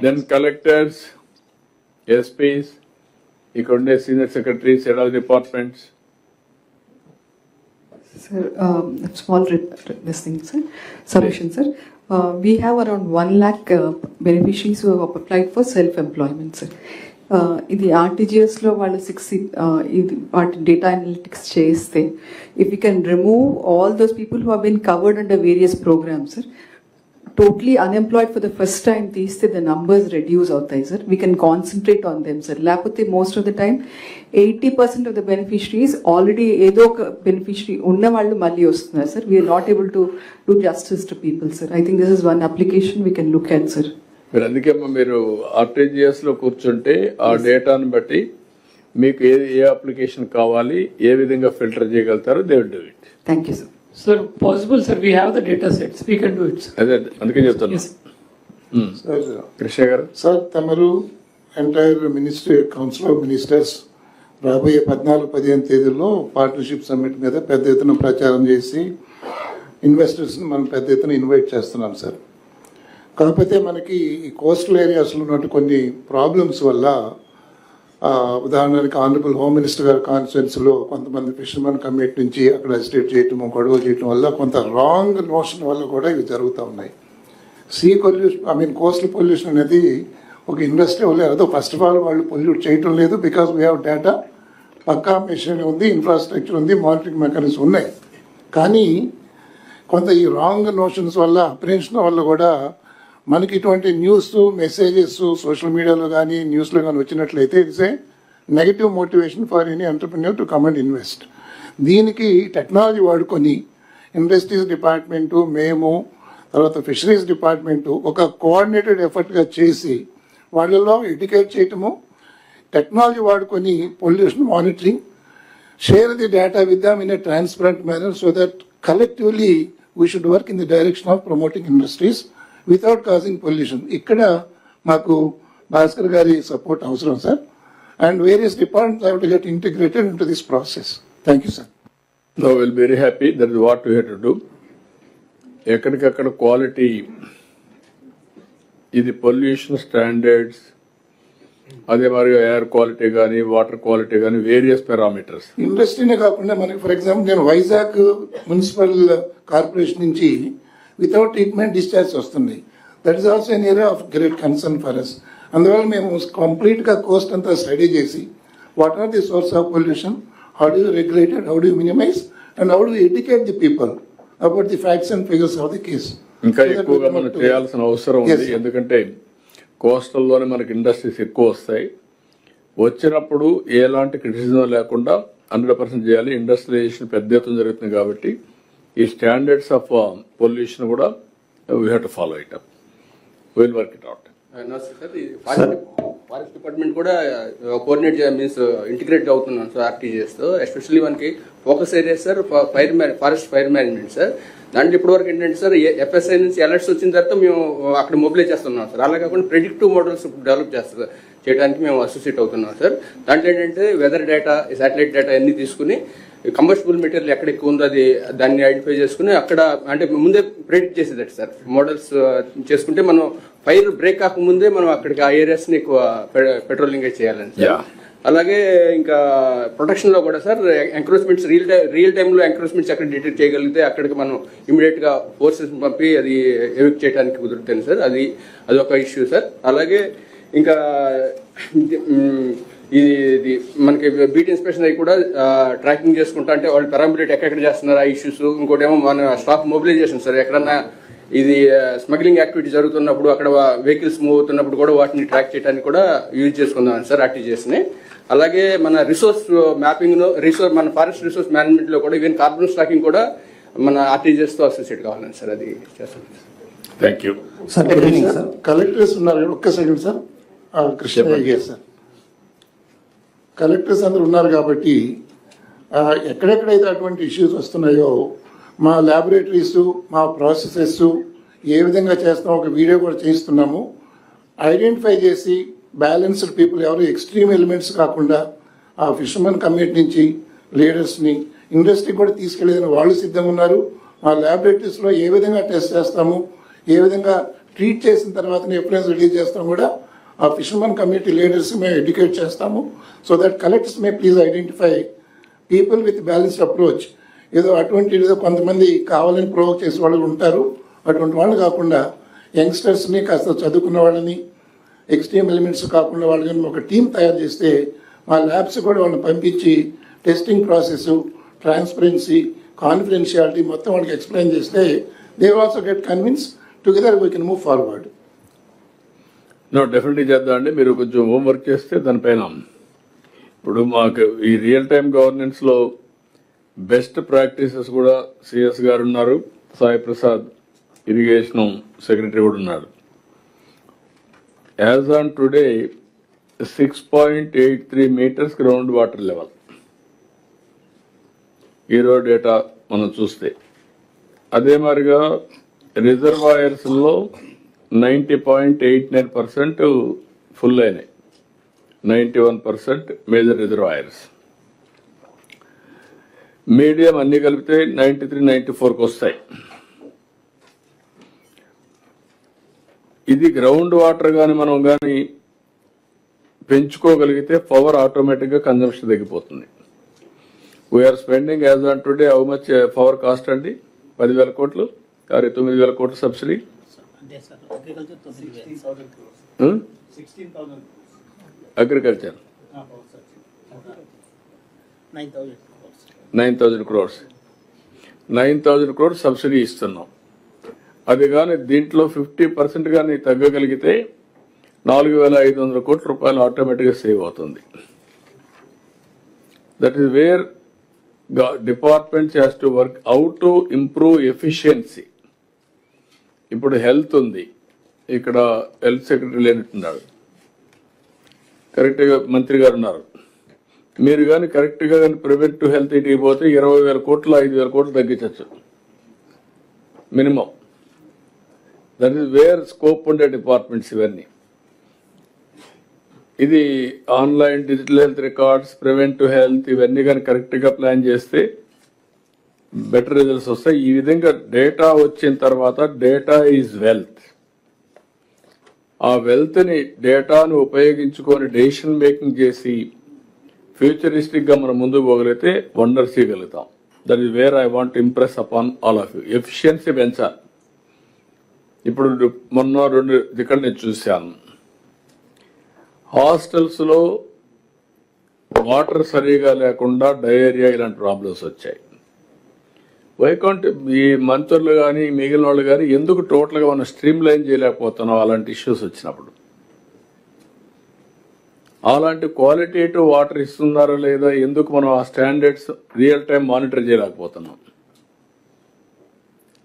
Then collectors, SPs, ఇక్కడ ఉండే senior secretaries, head of departments. Sir, small this thing, sir. Submission, sir. We have around 1 lakh beneficiaries who have applied for self-employment, sir. ఇది ఆర్టీజీఎస్లో వాళ్ళు 60 ఇది వాటి data analytics చేస్తే if you can remove all those people who have been covered under various programmes sir, totally unemployed for the first time తీస్తే the numbers reduce అవుతాయి sir. We can concentrate on them sir. లేకపోతే most of the time 80% of the beneficiaries already ఏదో ఒక beneficiary ఉన్న వాళ్ళు మళ్ళీ వస్తున్నారు sir. We are not able to do justice to people sir. I think this is one application we can look at sir. మీరు అందుకే మీరు ఆర్టీజీఎస్ లో కూర్చుంటే ఆ డేటాను బట్టి మీకు ఏ అప్లికేషన్ కావాలి, ఏ విధంగా ఫిల్టర్ చేయగలుగుతారో they will do it. Thank you sir. Sir, possible, sir. We have the data sets. We can do it, sir. అదే అందుకే చెప్తాను. కృష్ణ గారు సార్, తమరు entire ministry council of ministers రాబోయే 14-15 తేదీల్లో పార్ట్నర్షిప్ సమ్మిట్ మీద పెద్ద ఎత్తున ప్రచారం చేసి ఇన్వెస్టర్స్ని మనం పెద్ద ఎత్తున ఇన్వైట్ చేస్తున్నాం సార్. కాకపోతే మనకి ఈ కోస్టల్ ఏరియాస్లో ఉన్నట్టు కొన్ని ప్రాబ్లమ్స్ వల్ల, ఉదాహరణకి ఆనరబుల్ హోమ్ మినిస్టర్ గారి కాన్స్టిట్యున్సీలో కొంతమంది ఫిషర్మెన్ కమిటీ నుంచి అక్కడ ఎస్టేట్ చేయటం, గొడవ చేయటం వల్ల కొంత రాంగ్ నోషన్ వల్ల కూడా ఇవి జరుగుతూ ఉన్నాయి. కోస్టల్ పొల్యూషన్ అనేది ఒక ఇండస్ట్రీ వల్ల అదో ఫస్ట్ ఆఫ్ ఆల్ వాళ్ళు పొల్యూట్ చేయటం లేదు, బికాస్ వీ హ్యావ్ డేటా, పక్కా మెషిన్ ఉంది, ఇన్ఫ్రాస్ట్రక్చర్ ఉంది, మానిటరింగ్ మెకానిజం ఉన్నాయి. కానీ కొంత ఈ రాంగ్ నోషన్స్ వల్ల, అప్రెన్షన్ వల్ల కూడా మనకి ఇటువంటి న్యూస్, మెసేజెస్ సోషల్ మీడియాలో కానీ న్యూస్లో కానీ వచ్చినట్లయితే it's A negative motivation for any entrepreneur to come and invest. దీనికి టెక్నాలజీ వాడుకొని ఇండస్ట్రీస్ డిపార్ట్మెంటు, మేము, తర్వాత ఫిషరీస్ డిపార్ట్మెంటు ఒక కోఆర్డినేటెడ్ ఎఫర్ట్గా చేసి వాళ్ళలో ఎడ్యుకేట్ చేయటము, టెక్నాలజీ వాడుకొని pollution monitoring, share the data with them in a transparent manner so that collectively we should work in the direction of promoting industries without causing pollution. ఇక్కడ మాకు భాస్కర్ గారి support అవసరం sir. And various departments have to get integrated in to this process. Thank you sir. No will very happy. That is what we have to do. ఎక్కడికక్కడ quality, ఇది pollution standards, అదే మరి air quality కానీ, water quality కానీ, various parameters. ఇండస్ట్రీనే కాకుండా మనకి for example నేను వైజాగ్ మున్సిపల్ కార్పొరేషన్ నుంచి వితౌట్ ట్రీట్మెంట్ డిశ్చార్జ్ వస్తుంది. That is also an area of great concern for us. అందువల్ల మేము కంప్లీట్గా కోస్ట్ అంతా స్టడీ చేసి what are the source of pollution, how do you regulated, how do you minimise, and how do you educate the people about the facts and figures of the case. ఇంకా ఎక్కువగా మనం చేయాల్సిన అవసరం ఉంది. ఎందుకంటే కోస్టల్లోనే మనకి ఇండస్ట్రీస్ ఎక్కువ వస్తాయి. వచ్చినప్పుడు ఎలాంటి క్రిటిసిజం లేకుండా 100% చేయాలి. ఇండస్ట్రియలైజేషన్ పెద్ద ఎత్తున జరుగుతుంది కాబట్టి ఈ స్టాండర్డ్స్ ఆఫ్ పొల్యూషన్ కూడా we have to follow it up. Will work it out. Forest department కూడా కోఆర్డినేట్ మీన్స్ ఇంటిగ్రేట్ అవుతున్నాను సార్ ఆర్టీజీఎస్ తో. ఎస్పెషల్లీ మనకి focus area sir forest fire management sir. దాంట్లో ఇప్పటి వరకు ఏంటంటే సార్ ఎఫ్ఎస్ఐ నుంచి అలర్ట్స్ వచ్చిన తర్వాత మేము అక్కడ మొబిలైజ్ చేస్తున్నాం సార్. అలా కాకుండా ప్రెడిక్టివ్ మోడల్స్ డెవలప్ చేయడానికి మేము అసోసియేట్ అవుతున్నాం సార్. దాంట్లో ఏంటంటే వెదర్ డేటా, శాటిలైట్ డేటా అన్ని తీసుకుని కంబస్టబుల్ మెటీరియల్ ఎక్కడ ఎక్కువ ఉందో దాన్ని ఐడెంటిఫై చేసుకుని అక్కడ అంటే ముందే ప్రెడిక్ట్ చేసేదట సార్. మోడల్స్ చేసుకుంటే మనం ఫైర్ బ్రేక్ కాకముందే మనం అక్కడికి ఆ ఏరియాస్ ని ఎక్కువ పెట్రోలింగ్ చేయాలని సార్. అలాగే ఇంకా ప్రొటెక్షన్ లో కూడా సార్ ఎంక్రోచ్మెంట్స్ రియల్ టైమ్ లో ఎంక్రోచ్మెంట్స్ ఎక్కడ డిటెక్ట్ చేయగలిగితే అక్కడికి మనం ఇమీడియట్ గా ఫోర్సెస్ పంపి అది ఎవిక్ట్ చేయడానికి కుదురుతుంది సార్. అది ఒక ఇష్యూ సార్. అలాగే ఇంకా ఇది మనకి బీట్ ఇన్స్పెక్షన్ అవి కూడా ట్రాకింగ్ చేసుకుంటా, అంటే వాళ్ళు పెరాంబులేట్ ఎక్కడెక్కడ చేస్తున్నారు ఆ ఇష్యూస్. ఇంకోటి ఏమో మన స్టాక్ మొబిలైజేషన్ సార్. ఎక్కడన్నా ఇది స్మగ్లింగ్ యాక్టివిటీ జరుగుతున్నప్పుడు, అక్కడ వెహికల్స్ మూవ్ అవుతున్నప్పుడు కూడా వాటిని ట్రాక్ చేయడానికి కూడా యూజ్ చేసుకుందాం సార్ ఆర్టీజీఎస్ ని. అలాగే మన రిసోర్స్ మ్యాపింగ్ మన ఫారెస్ట్ రిసోర్స్ మేనేజ్మెంట్ లో కూడా ఈవెన్ కార్బన్ స్టాకింగ్ కూడా మన ఆర్టీజీఎస్ తో అసోసియేట్ కావాలని సార్. అది చేస్తాం. Thank you sir. కలెక్టర్స్ ఉన్నారు, ఒక్క second sir. Krishna sir, collectors అందరూ ఉన్నారు కాబట్టి ఎక్కడెక్కడైతే అటువంటి ఇష్యూస్ వస్తున్నాయో మా ల్యాబొరేటరీస్, మా ప్రాసెసెస్ ఏ విధంగా చేస్తామో ఒక వీడియో కూడా చేస్తున్నాము. ఐడెంటిఫై చేసి బ్యాలెన్స్డ్ పీపుల్, ఎవరు ఎక్స్ట్రీమ్ ఎలిమెంట్స్ కాకుండా ఆ ఫిషర్మెన్ కమ్యూనిటీ నుంచి లీడర్స్ని ఇండస్ట్రీ కూడా తీసుకెళ్లేదని వాళ్ళు సిద్ధంగా ఉన్నారు. మా ల్యాబొరేటరీస్లో ఏ విధంగా టెస్ట్ చేస్తాము, ఏ విధంగా ట్రీట్ చేసిన తర్వాతనే ఎఫ్ఐఆర్స్ రిలీజ్ చేస్తాం కూడా ఆ ఫిషర్మన్ కమ్యూనిటీ లీడర్స్ మేము ఎడ్యుకేట్ చేస్తాము. So that collectors may please identify people with balanced approach. ఏదో అటువంటి ఏదో కొంతమంది కావాలని ప్రొవోక్ చేసే వాళ్ళు ఉంటారు. అటువంటి వాళ్ళు కాకుండా యంగ్స్టర్స్ని కాస్త చదువుకున్న వాళ్ళని, ఎక్స్ట్రీమ్ ఎలిమెంట్స్ కాకుండా వాళ్ళని ఒక టీం తయారు చేస్తే మా ల్యాబ్స్ కూడా వాళ్ళని పంపించి టెస్టింగ్ ప్రాసెస్, ట్రాన్స్పరెన్సీ, కాన్ఫిడెన్షియాలిటీ మొత్తం వాళ్ళకి ఎక్స్ప్లెయిన్ చేస్తే they also get convince. Together we can move forward. Definitely చేద్దాం అండి. మీరు కొంచెం హోంవర్క్ చేస్తే దానిపైన ఇప్పుడు మాకు ఈ రియల్ టైం గవర్నెన్స్లో బెస్ట్ ప్రాక్టీసెస్ కూడా సిఎస్ గారు ఉన్నారు, సాయి ప్రసాద్ ఇరిగేషన్ సెక్రటరీ కూడా ఉన్నారు. As on today 6.83 meters ground water level ఈరోజు డేటా మనం చూస్తే. అదే మాదిరిగా రిజర్వాయర్స్లో 90.89% ఫుల్ అయినాయి, 91% మేజర్ రిజర్వాయర్స్. మీడియం అన్ని కలిపితే 93-94కి వస్తాయి. ఇది గ్రౌండ్ వాటర్ కానీ మనం కానీ పెంచుకోగలిగితే పవర్ ఆటోమేటిక్గా కన్జంప్షన్ తగ్గిపోతుంది. We're spending as on today how much power cost అండి? 10,000 కోట్లు 9,000 కోట్ల subsidy. Agriculture 9,000 crores 9,000 crores subsidy ఇస్తున్నాం. అది కానీ దీంట్లో 50% కానీ తగ్గగలిగితే 4,500 కోట్ల రూపాయలు ఆటోమేటిక్గా సేవ్ అవుతుంది. That is where departments has to work how to improve efficiency. ఇప్పుడు హెల్త్ ఉంది, ఇక్కడ హెల్త్ సెక్రటరీ లేనట్టున్నాడు, కరెక్ట్గా మంత్రి గారు ఉన్నారు. మీరు కానీ కరెక్ట్గా కానీ ప్రివెంటివ్ హెల్త్ ఇంటికి పోతే 20,000 కోట్లు 5,000 కోట్లు తగ్గించవచ్చు minimum. That is where scope ఉండే డిపార్ట్మెంట్స్ ఇవన్నీ. ఇది online digital health records, preventive health ఇవన్నీ కానీ కరెక్ట్గా ప్లాన్ చేస్తే బెటర్ రిజల్ట్స్ వస్తాయి. ఈ విధంగా డేటా వచ్చిన తర్వాత డేటా ఈజ్ వెల్త్. ఆ వెల్త్ని డేటాను ఉపయోగించుకొని డెసిషన్ మేకింగ్ చేసి ఫ్యూచరిస్టిక్గా మనం ముందుకు పోగలిగితే వండర్స్ చేయగలుగుతాం. That is where I want impress upon all of you. Efficiency పెంచాలి. ఇప్పుడు మొన్న 2 ఇక్కడ నేను చూశాను, హాస్టల్స్లో వాటర్ సరిగా లేకుండా డయేరియా ఇలాంటి ప్రాబ్లమ్స్ వచ్చాయి. వైకాంట్ ఈ మంత్రులు కానీ మిగిలిన వాళ్ళు కానీ ఎందుకు టోటల్గా మనం స్ట్రీమ్ లైన్ చేయలేకపోతున్నాం అలాంటి ఇష్యూస్ వచ్చినప్పుడు? అలాంటి క్వాలిటేటివ్ వాటర్ ఇస్తున్నారా లేదా, ఎందుకు మనం ఆ స్టాండర్డ్స్ రియల్ టైం మానిటర్ చేయలేకపోతున్నాం?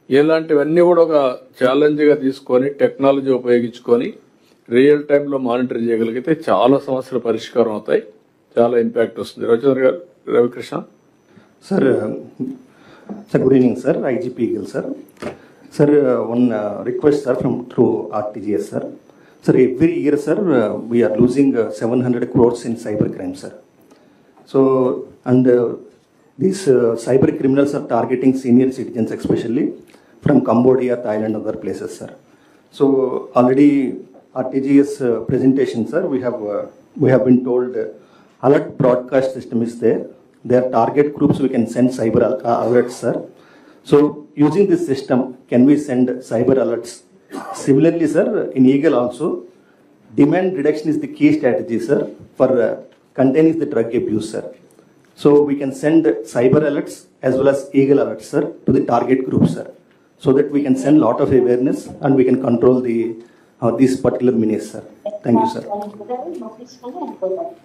ఇలాంటివన్నీ కూడా ఒక ఛాలెంజ్గా తీసుకొని టెక్నాలజీ ఉపయోగించుకొని రియల్ టైంలో మానిటర్ చేయగలిగితే చాలా సమస్యలు పరిష్కారం అవుతాయి, చాలా ఇంపాక్ట్ వస్తుంది. రవిచంద్ర గారు, Ravikrishna sir. Sir good evening sir, IGP eagle sir. Sir one request sir from through RTGS sir. Sir, every year, sir, we are losing 700 crores in cyber crime, sir. So, and these cyber criminals are targeting senior citizens, especially from Cambodia, Thailand, other places, sir. So, already RTGS presentation, sir, we have been told alert broadcast system is there. Their target groups we can send cyber alerts, sir. So, using this system, can we send cyber alerts? Similarly, sir, in Eagle also, demand reduction is the key strategy, sir, for containing the drug abuse, sir. So we can send cyber alerts as well as Eagle alerts, sir, to the target group, sir, so that we can send lot of awareness and we can control these particular menace, sir. Thank you, sir.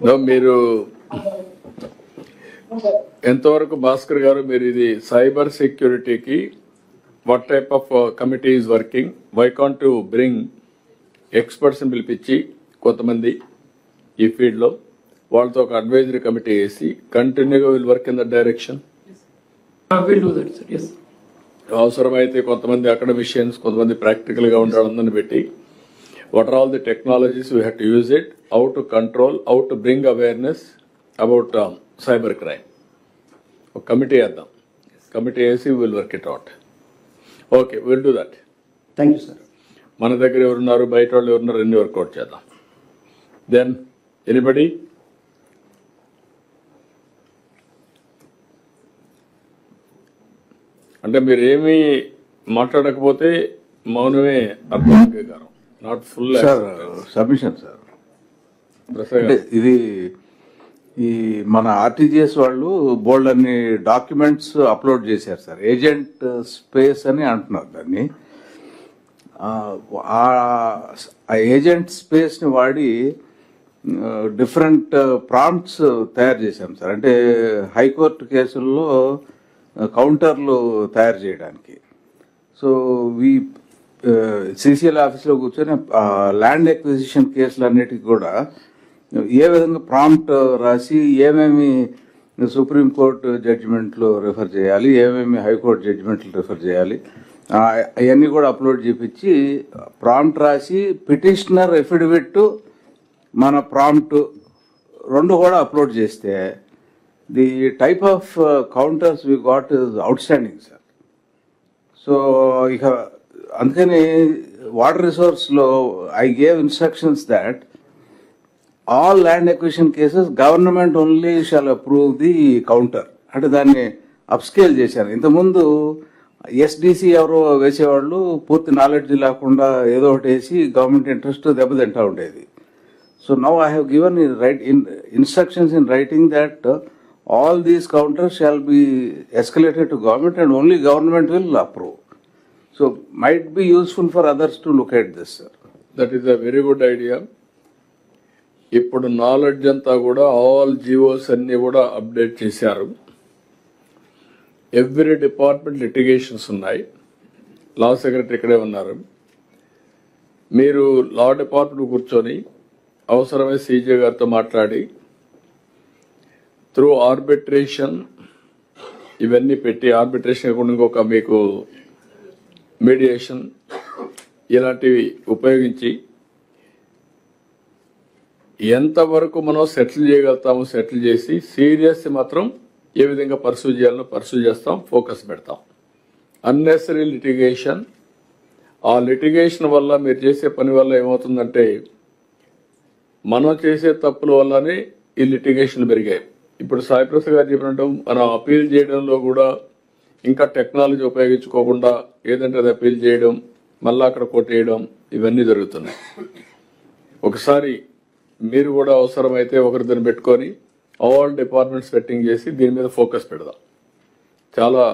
No, మీరు ఎంతవరకు భాస్కర్ గారు మీరు ఇది cyber సెక్యూరిటీకి what type of committee is working? Why can't you bring experts ని పిలిపించి కొంతమంది ఈ ఫీల్డ్లో వాళ్ళతో ఒక అడ్వైజరీ కమిటీ వేసి కంటిన్యూగా will work in the direction? We'll do that, sir. Yes. అవసరమైతే కొంతమంది అకాడమిషియన్స్, కొంతమంది ప్రాక్టికల్గా ఉండాలని పెట్టి what are all the technologies we have to use it, how to control, how to bring awareness about cyber crime. ఒక committee వేద్దాం, committee వేసి will work it out. Okay, we'll do that. Thank you, sir. మన దగ్గర ఎవరున్నారు, బయట వాళ్ళు ఎవరున్నారు, అన్ని వర్కౌట్ చేద్దాం. Then anybody? అంటే మీరు ఏమీ మాట్లాడకపోతే మౌనమే అర్థం. Not full submission sir. Prasad అంటే ఇది ఈ మన ఆర్టీజీఎస్ వాళ్ళు బోల్డ్ అన్ని డాక్యుమెంట్స్ అప్లోడ్ చేశారు సార్. ఏజెంట్ స్పేస్ అని అంటున్నారు దాన్ని. ఆ ఏజెంట్ స్పేస్ని వాడి డిఫరెంట్ ప్రాంప్ట్స్ తయారు చేశాం సార్. అంటే హైకోర్టు కేసుల్లో కౌంటర్లు తయారు చేయడానికి. సో సిసిఎల్ ఆఫీస్లో కూర్చొని ల్యాండ్ ఎక్విజిషన్ కేసులు అన్నిటికీ కూడా ఏ విధంగా ప్రాంప్ట్ రాసి ఏమేమి సుప్రీంకోర్టు జడ్జిమెంట్లు రిఫర్ చేయాలి, ఏమేమి హైకోర్టు జడ్జిమెంట్లు రిఫర్ చేయాలి, అవన్నీ కూడా అప్లోడ్ చేపించి ప్రాంప్ట్ రాసి పిటిషనర్ ఎఫిడవిట్ మన ప్రాంప్ట్ రెండు కూడా అప్లోడ్ చేస్తే the type of counters we got is outstanding sir. So ఇక అందుకని వాటర్ రిసోర్స్లో I gave instructions that all land acquisition cases government only shall approve the counter. అంటే దాన్ని అప్స్కేల్ చేశారు. ఇంతకుముందు ఎస్డిసి ఎవరో వేసేవాళ్ళు పూర్తి నాలెడ్జ్ లేకుండా ఏదో ఒకటి వేసి గవర్నమెంట్ ఇంట్రెస్ట్ దెబ్బతింటా ఉండేది. So now I have given instructions in writing that all these counters shall be escalated to government and only government will approve. So might be useful for others to look at this, sir. That is a very good idea. ఇప్పుడు knowledge అంతా కూడా all జియోస్ అన్ని కూడా update చేశారు. Every department litigations ఉన్నాయి. లా secretary ఇక్కడే ఉన్నారు. మీరు లా డిపార్ట్మెంట్ కూర్చొని అవసరమై సీజే గారితో మాట్లాడి త్రూ ఆర్బిట్రేషన్ ఇవన్నీ పెట్టి, ఆర్బిట్రేషన్ కాకుండా ఇంకొక మీకు మీడియేషన్ ఇలాంటివి ఉపయోగించి ఎంతవరకు మనం సెటిల్ చేయగలుగుతామో సెటిల్ చేసి సీరియస్ మాత్రం ఏ విధంగా పర్సూ చేయాలో పర్సూ చేస్తాం, ఫోకస్ పెడతాం. అన్నెసరీ లిటిగేషన్, ఆ లిటిగేషన్ వల్ల మీరు చేసే పని వల్ల ఏమవుతుందంటే మనం చేసే తప్పుల వల్లనే ఈ లిటిగేషన్ పెరిగాయి. ఇప్పుడు సాయి ప్రసాద్ గారు చెప్పినట్టు మనం అపీల్ చేయడంలో కూడా ఇంకా టెక్నాలజీ ఉపయోగించుకోకుండా ఏదంటే అది అపీల్ చేయడం, మళ్ళీ అక్కడ కొట్టేయడం, ఇవన్నీ జరుగుతున్నాయి. ఒకసారి మీరు కూడా అవసరమైతే ఒకరిని పెట్టుకొని ఆల్ డిపార్ట్మెంట్స్ సెట్టింగ్ చేసి దీని మీద ఫోకస్ పెడదాం. చాలా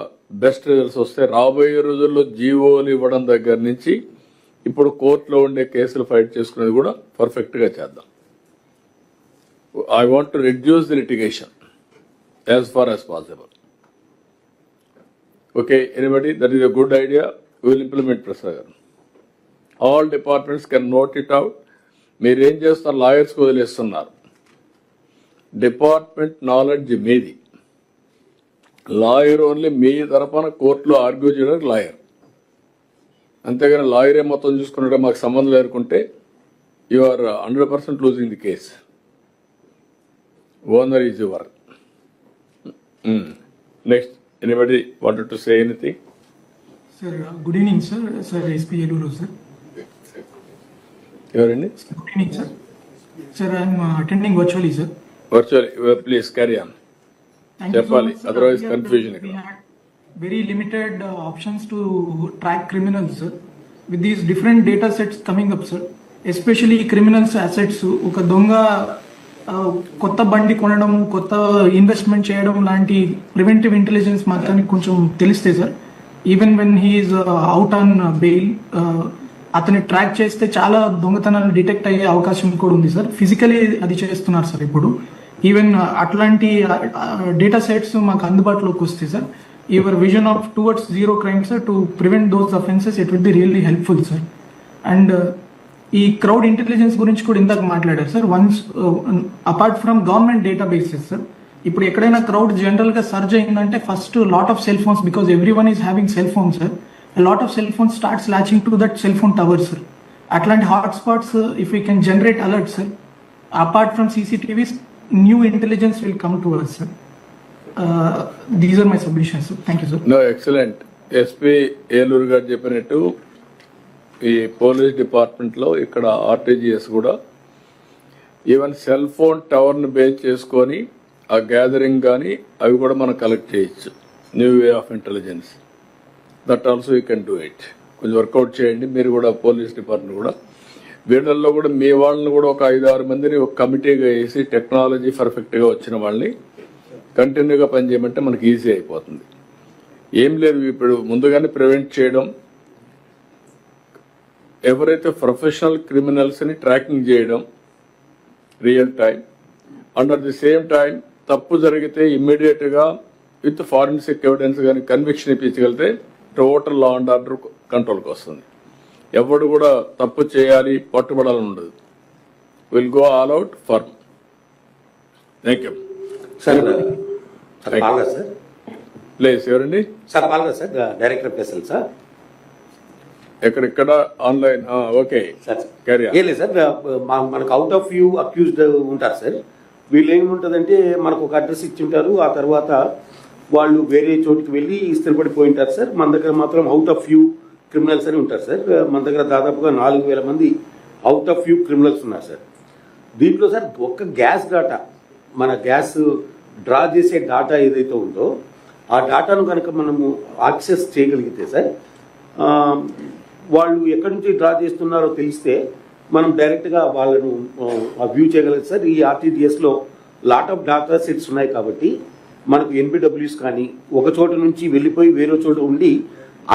బెస్ట్ రిజల్ట్స్ వస్తాయి. రాబోయే రోజుల్లో జీవోలు ఇవ్వడం దగ్గర నుంచి ఇప్పుడు కోర్టులో ఉండే కేసులు ఫైట్ చేసుకునేది కూడా పర్ఫెక్ట్గా చేద్దాం. I want to reduce the litigation as far as possible. Okay, anybody? That is a good idea. We will implement, Prasad. All departments can note it out. మీరు ఏం చేస్తున్నారు, లాయర్స్కి వదిలేస్తున్నారు. డిపార్ట్మెంట్ నాలెడ్జ్ మీది. లాయర్ ఓన్లీ మీ తరఫున కోర్టులో argue చేయడానికి lawyer. అంతేగాని లాయరే మొత్తం చూసుకున్నట్టు మాకు సంబంధం లేకుంటే you are 100% losing the case. Owner is your. Next, anybody wanted to say anything? Sir, good evening, sir. Sir, SP Eluru, sir. You are in it? Good evening, sir. Sir, I am attending virtually, sir. Virtually, please carry on. Thank you so Chapali, much, sir. otherwise Earlier, confusion. We had very limited options to track criminals, sir. With these different data sets coming up, sir, especially criminals' assets, ఒక దొంగ కొత్త బండి కొనడం, కొత్త investment చేయడం లాంటి preventive intelligence మాత్రానికి కొంచెం తెలిస్తే sir, even when he's out on bail అతన్ని ట్రాక్ చేస్తే చాలా దొంగతనాలు డిటెక్ట్ అయ్యే అవకాశం కూడా ఉంది సార్. ఫిజికలీ అది చేస్తున్నారు సార్ ఇప్పుడు. ఈవెన్ అట్లాంటి డేటా సెట్స్ మాకు అందుబాటులోకి వస్తే sir, your vision of towards zero crime sir, to prevent those offences, it will be really helpful sir. And ఈ క్రౌడ్ ఇంటెలిజెన్స్ గురించి కూడా ఇందాక మాట్లాడారు sir. Once apart from government data bases sir, ఇప్పుడు ఎక్కడైనా క్రౌడ్ జనరల్ గా surge అయిందంటే first lot of cell phones, because every one is having cell phone sir, lot of cell phones starts latching to that cell phone tower sir. అట్లాంటి hotspots if you can generate alert sir, apart from CCTVs, new intelligence will come to us sir. These are my submissions sir. Thank you sir. No, excellent. SP Eluru గారు చెప్పినట్టు ఈ police డిపార్ట్మెంట్లో ఇక్కడ RTGS కూడా even cell phone టవర్ని base చేసుకొని ఆ gathering కానీ అవి కూడా మనం కలెక్ట్ చేయొచ్చు. New way of intelligence, that also you can do it. కొంచెం వర్కౌట్ చేయండి మీరు కూడా, పోలీస్ డిపార్ట్మెంట్ కూడా. వీళ్ళల్లో కూడా మీ వాళ్ళని కూడా ఒక 5-6 మందిని ఒక కమిటీగా వేసి టెక్నాలజీ పర్ఫెక్ట్గా వచ్చిన వాళ్ళని కంటిన్యూగా పనిచేయమంటే మనకి ఈజీ అయిపోతుంది. ఏం లేదు, ఇప్పుడు ముందుగానే ప్రివెంట్ చేయడం, ఎవరైతే ప్రొఫెషనల్ క్రిమినల్స్ని ట్రాకింగ్ చేయడం real time, and at the same time తప్పు జరిగితే ఇమ్మీడియట్గా విత్ ఫారెన్సిక్ ఎవిడెన్స్ కానీ కన్విక్షన్ ఇప్పించగలిగితే టోటల్ లా అండ్ ఆర్డర్ కంట్రోల్కి వస్తుంది. ఎవడు కూడా తప్పు చేయాలి పట్టుబడాలని ఉండదు. Will go all out for. Thank you sir. పాల్గా సార్, ప్లేస్ ఎవరండి? సార్ పాల్గా సార్, డైరెక్టర్ ప్లేస్ సార్. ఎక్కడెక్కడ ఆన్లైన్? ఓకే సార్ క్యారీ ఏం లేదు సార్, మనకు అవుట్ ఆఫ్ వ్యూ అక్యూజ్డ్ ఉంటారు సార్. వీళ్ళు ఏముంటుందంటే మనకు ఒక అడ్రస్ ఇచ్చి ఉంటారు, ఆ తర్వాత వాళ్ళు వేరే చోటికి వెళ్ళి స్థిరపడిపోయి ఉంటారు సార్. మన దగ్గర మాత్రం అవుట్ ఆఫ్ వ్యూ క్రిమినల్స్ అని ఉంటారు సార్. మన దగ్గర దాదాపుగా 4,000 మంది అవుట్ ఆఫ్ వ్యూ క్రిమినల్స్ ఉన్నారు సార్. దీంట్లో సార్ ఒక్క గ్యాస్ డాటా, మన గ్యాస్ డ్రా చేసే డాటా ఏదైతే ఉందో ఆ డాటాను కనుక మనము యాక్సెస్ చేయగలిగితే సార్, వాళ్ళు ఎక్కడి నుంచి డ్రా చేస్తున్నారో తెలిస్తే మనం డైరెక్ట్గా వాళ్ళను వ్యూ చేయగలదు సార్. ఈ ఆర్టీడీఎస్లో లాట్ ఆఫ్ డాటా సెట్స్ ఉన్నాయి కాబట్టి మనకు ఎన్బిడబ్ల్యూస్ కానీ ఒక చోట నుంచి వెళ్ళిపోయి వేరే చోట ఉండి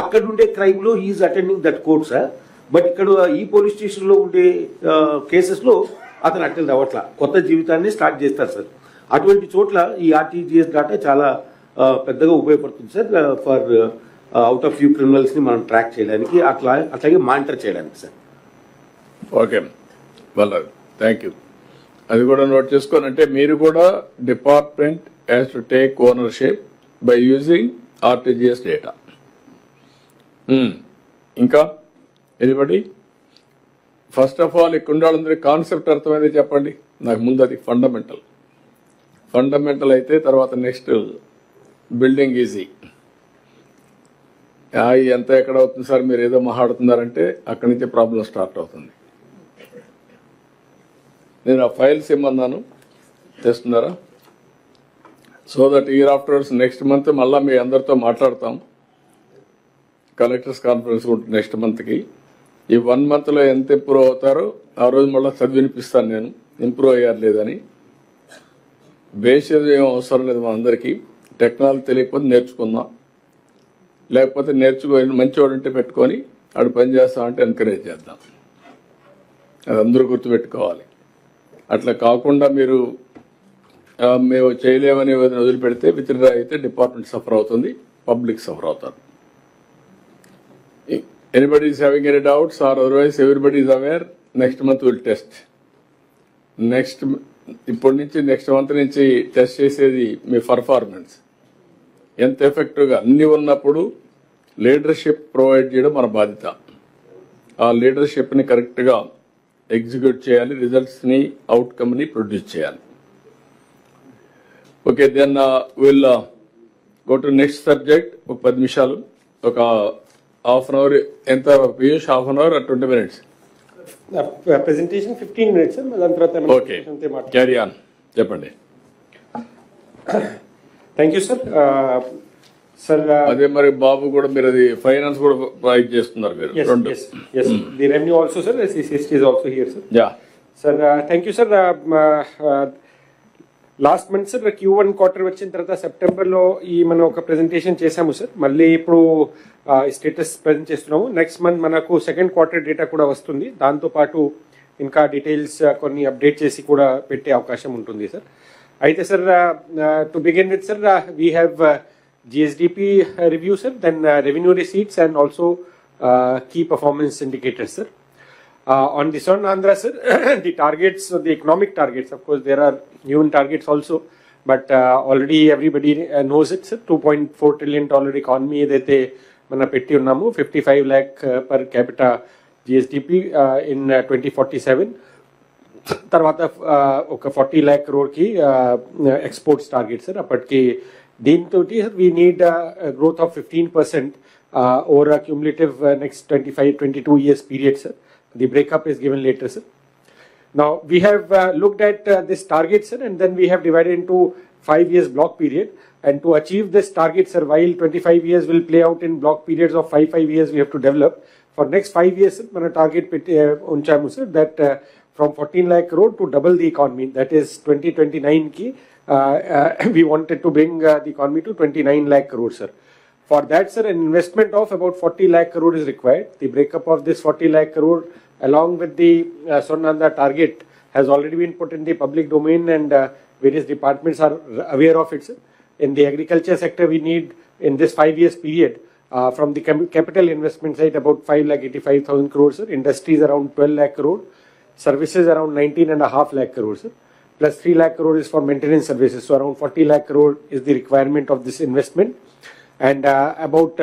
అక్కడ ఉండే క్రైమ్లో is attending that court sir. But ఇక్కడ ఈ పోలీస్ స్టేషన్లో ఉండే కేసెస్లో అతను అటెండ్ అవ్వట్లా, కొత్త జీవితాన్ని స్టార్ట్ చేస్తారు సార్. అటువంటి చోట్ల ఈ ఆర్టీజీఎస్ డాటా చాలా పెద్దగా ఉపయోగపడుతుంది sir for out of view క్రిమినల్స్ని మనం ట్రాక్ చేయడానికి, అట్లాగే మానిటర్ చేయడానికి సార్. ఓకే వాళ్ళ థ్యాంక్ యూ. అది కూడా నోట్ చేసుకోనంటే మీరు కూడా department has to take ownership by using RTGS data. ఇంకా ఎనిబడి? ఫస్ట్ ఆఫ్ ఆల్ ఇక్కడ ఉండాలందరి కాన్సెప్ట్ అర్థమైంది చెప్పండి నాకు ముందు. అది ఫండమెంటల్ అయితే తర్వాత నెక్స్ట్ బిల్డింగ్ ఈజీ. ఎంత ఎక్కడ అవుతుంది సార్, మీరు ఏదో మాట్లాడుతున్నారంటే అక్కడి నుంచి ప్రాబ్లం స్టార్ట్ అవుతుంది. నేను ఆ ఫైల్స్ ఇమ్మన్నాను, తెస్తున్నారా? So that year afterwards next month మళ్ళీ మీ అందరితో మాట్లాడతాం. కలెక్టర్స్ కాన్ఫరెన్స్ ఉంటుంది నెక్స్ట్ మంత్కి. ఈ 1 monthలో ఎంత ఇంప్రూవ్ అవుతారో ఆ రోజు మళ్ళీ చదివినిపిస్తాను నేను, ఇంప్రూవ్ అయ్యారు లేదని. బేసిక్ ఏం అవసరం లేదు మనందరికీ. టెక్నాలజీ తెలియకపోతే నేర్చుకుందాం, లేకపోతే మంచివాడు ఉంటే పెట్టుకొని ఆడు పని చేస్తామంటే ఎంకరేజ్ చేద్దాం. అది అందరూ గుర్తుపెట్టుకోవాలి. అట్లా కాకుండా మీరు మేము చేయలేమని వదిలిపెడితే విత్డ్రా అయితే డిపార్ట్మెంట్ సఫర్ అవుతుంది, పబ్లిక్ సఫర్ అవుతారు. Anybody is having any doubts or otherwise everybody is aware? Next month will test. ఇప్పటి నుంచి నెక్స్ట్ మంత్ నుంచి టెస్ట్ చేసేది మీ పర్ఫార్మెన్స్ ఎంత ఎఫెక్టివ్గా. అన్నీ ఉన్నప్పుడు లీడర్షిప్ ప్రొవైడ్ చేయడం మన బాధ్యత. ఆ లీడర్షిప్ని కరెక్ట్గా ఎగ్జిక్యూట్ చేయాలి, రిజల్ట్స్ని అవుట్కమ్ని ప్రొడ్యూస్ చేయాలి. Okay, then will go to next subject. ఒక 10 నిమిషాలు, ఒక హాఫ్ అన్ అవర్. ఎంత Piyush? Half an hour 20 minutes? Presentation 15 minutes sir. దాని తర్వాత ఓకే, క్యారీ ఆన్. చెప్పండి. Thank you sir. సార్ అదే మరి బాబు కూడా మీరు అది ఫైనాన్స్ కూడా ప్రొవైడ్ చేస్తున్నారు మీరు? The revenue also sir, CST is also here sir. Yeah sir thank you sir. Last month sir Q1 quarter వచ్చిన తర్వాత సెప్టెంబర్లో మనం ఒక ప్రెజెంటేషన్ చేశాము సార్. మళ్ళీ ఇప్పుడు స్టేటస్ ప్రజెంట్ చేస్తున్నాము. నెక్స్ట్ మంత్ మనకు సెకండ్ క్వార్టర్ డేటా కూడా వస్తుంది. దాంతోపాటు ఇంకా డీటెయిల్స్ కొన్ని అప్డేట్ చేసి కూడా పెట్టే అవకాశం ఉంటుంది సార్. అయితే sir to begin with sir, we have GSDP review sir, then revenue receipts and also key performance indicators sir. On this one Andhra sir, the targets, the economic targets, of course there are new targets also, but already everybody knows it sir. $2.4 trillion economy edaithe mana petti unnamu, 55 lakh per capita GSDP in 2047. తర్వాత ఒక 40 lakh crore కి exports target sir. అప్పటికి దీంతో we need growth of 15% over a cumulative next 22 years period, sir. The breakup is given later, sir. Now, we have looked at this target, sir, and then we have divided into 5 years block period. And to achieve this target, sir, while 25 years will play out in block periods of 5 years, we have to develop. For next 5 years, sir, mana target unchamu, sir, that from 14 lakh crore to double the economy. That is 2029 ki, we wanted to bring the economy to 29 lakh crore, sir. For that, sir, an investment of about 40 lakh crore is required. The breakup of this 40 lakh crore along with the Swarnanda target has already been put in the public domain, and various departments are aware of it, sir. In the agriculture sector, we need in this 5 years period from the capital investment side about 5,85,000 crores, sir. Industries around 12 lakh crore, services around 19.5 lakh crores, sir. Plus 3 lakh crore is for maintenance services, so around 40 lakh crore is the requirement of this investment, and about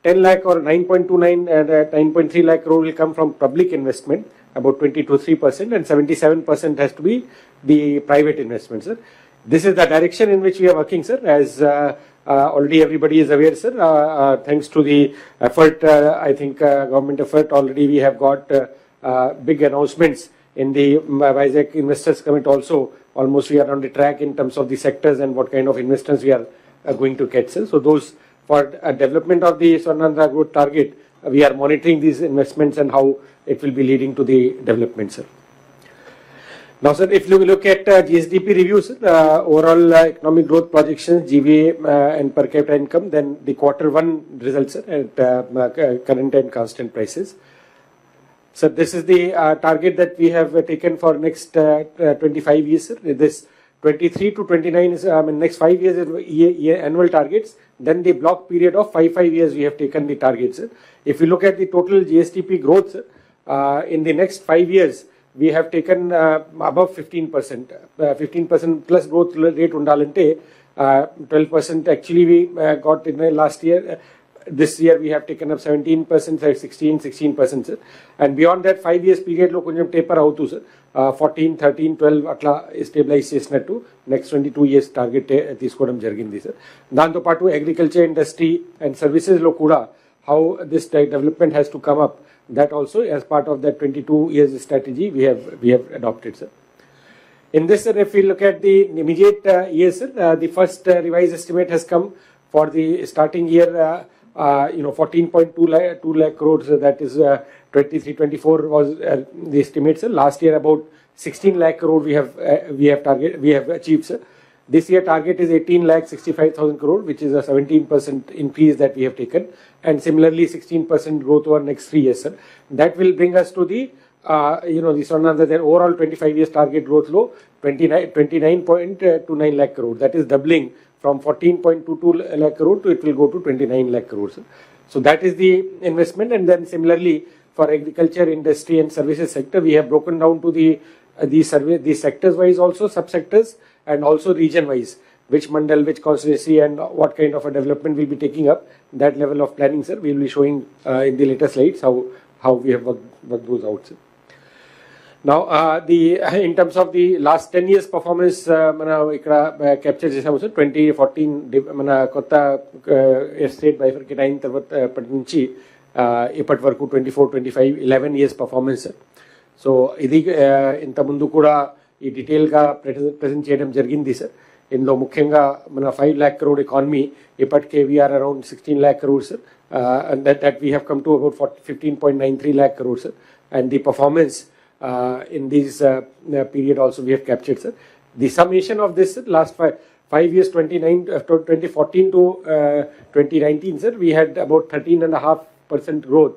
10 lakh or 9.29 and 9.3 lakh crore will come from public investment, about 22.3%, and 77% has to be the private investment, sir. This is the direction in which we are working, sir, as already everybody is aware, sir. Thanks to the effort, I think government effort, already we have got big announcements in the Vizag Investors Summit also. Almost we are on the track in terms of the sectors and what kind of investments we are going to get, sir. So those for development of the Swarnanda growth target, we are monitoring these investments and how it will be leading to the development, sir. Now, sir, if you look at GSDP reviews, overall economic growth projections, GVA and per capita income, then the Q1 results, sir, at current and constant prices. So this is the target that we have taken for next 25 years, sir. This 23 to 29 is next 5 years is annual targets. Then the block period of 5 years we have taken the targets, sir. If you look at the total GSDP growth, sir, in the next 5 years, we have taken above 15%. 15% plus growth rate undalante, 12% actually we got in the last year. This year we have taken up 17%, 16%, sir. And beyond that 5 years period lo konjam taper avutu, sir. 14, 13, 12 atla stabilize చేసినట్టు next 22 years target తీసుకోవడం జరిగింది, sir. దాంతో పాటు agriculture industry and services లో కూడా how this development has to come up, that also as part of that 22 years strategy we have adopted, sir. In this, sir, if we look at the immediate years, sir, the first revised estimate has come for the starting year, 14.2 lakh crores, that is 23-24 was the estimate, sir. Last year about 16 lakh crore we have achieved, sir. This year target is 18,65,000 crore, which is a 17% increase that we have taken, and similarly 16% growth over next 3 years, sir. That will bring us to the the Swarnanda, their overall 25 years target growth low 29.29 lakh crore. That is doubling from 14.22 lakh crore to it will go to 29 lakh crore, sir. So that is the investment, and then similarly for agriculture, industry and services sector, we have broken down to the sectors wise also, subsectors, and also region wise, which mandal, which constituency, and what kind of a development will be taking up. That level of planning, sir, we will be showing in the later slides how we have worked those out, sir. Now, in terms of the last 10 years performance, mana ikkada capture chesamu, sir. 2014 mana kotta state bifurcate ayin tarvata apati nunchi ippati varaku 24, 25, 11 years performance, sir. So ఇది ఇంత ముందు కూడా ఈ డీటెయిల్గా present చేయడం జరిగింది, sir. ఇందులో ముఖ్యంగా మన 5 lakh crore ఎకానమీ, ఇప్పటికే we're around 16 lakh crores, sir. And that we have come to about 15.93 lakh crores, sir. And the performance in this period also we have captured, sir. The summation of this, sir, last 5 years, 2014 to 2019, sir, we had about 13.5% growth,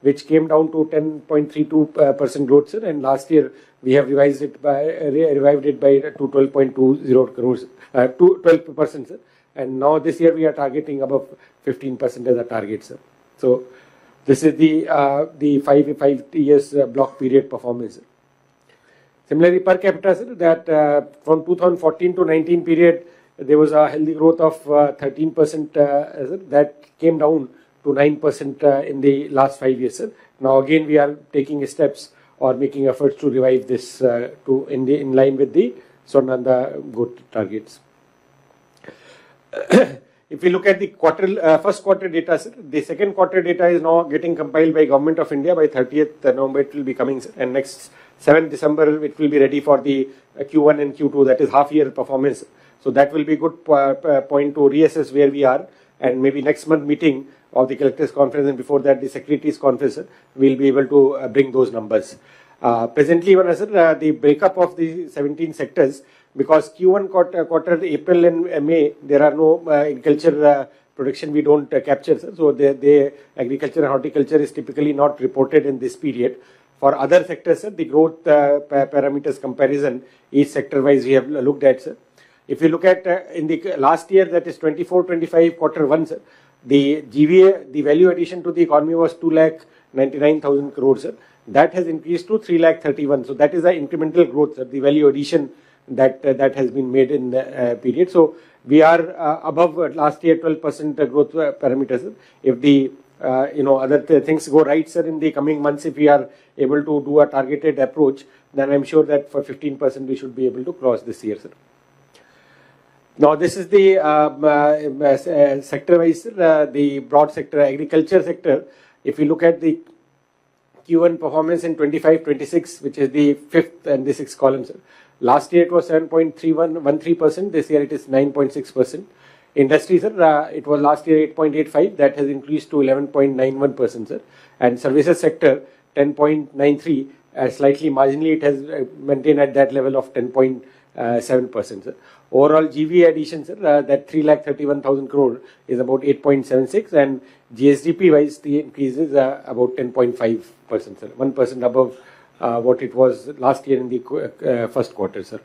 which came down to 10.32% growth, sir. And last year we have revived it by to 12.20 crores, 12%, sir. And now this year we are targeting above 15% as a target, sir. So this is the 5 years block period performance, sir. Similarly, per capita, sir, that from 2014 to 19 period, there was a healthy growth of 13%, sir. That came down to 9% in the last 5 years, sir. Now again we are taking steps or making efforts to revive this in line with the Swarnanda growth targets. if we look at the first quarter data, sir, the second quarter data is now getting compiled by Government of India. By 30th November it will be coming, sir, and next 7th December it will be ready for the Q1 and Q2, that is half year performance. So that will be good point to reassess where we are, and maybe next month meeting of the collectors conference and before that the secretaries conference, sir, we'll be able to bring those numbers. Presently, sir, the breakup of the 17 sectors, because Q1 quarter April and May, there are no agriculture production we don't capture, sir. So the agriculture and horticulture is typically not reported in this period. For other sectors, sir, the growth parameters comparison, each sector wise we have looked at, sir. If you look at in the last year, that is 24-25 quarter 1, sir, the GVA, the value addition to the economy was 2,99,000 crores, sir. That has increased to 3,31,000. So that is the incremental growth, sir, the value addition that has been made in the period. So we are above last year 12% growth parameters, sir. If the other things go right, sir, in the coming months, if we are able to do a targeted approach, then I'm sure that for 15% we should be able to cross this year, sir. Now this is the sector wise, the broad sector, agriculture sector. If you look at the Q1 performance in 25-26, which is the 5th and the 6th column, sir. Last year it was 7.13%. This year it is 9.6%. Industry, sir, it was last year 8.85. That has increased to 11.91%, sir. And services sector 10.93. Slightly marginally it has maintained at that level of 10.7%, sir. Overall GVA addition, sir, that 3,31,000 crore is about 8.76, and GSDP wise the increase is about 10.5%, sir. 1% above what it was last year in the first quarter, sir.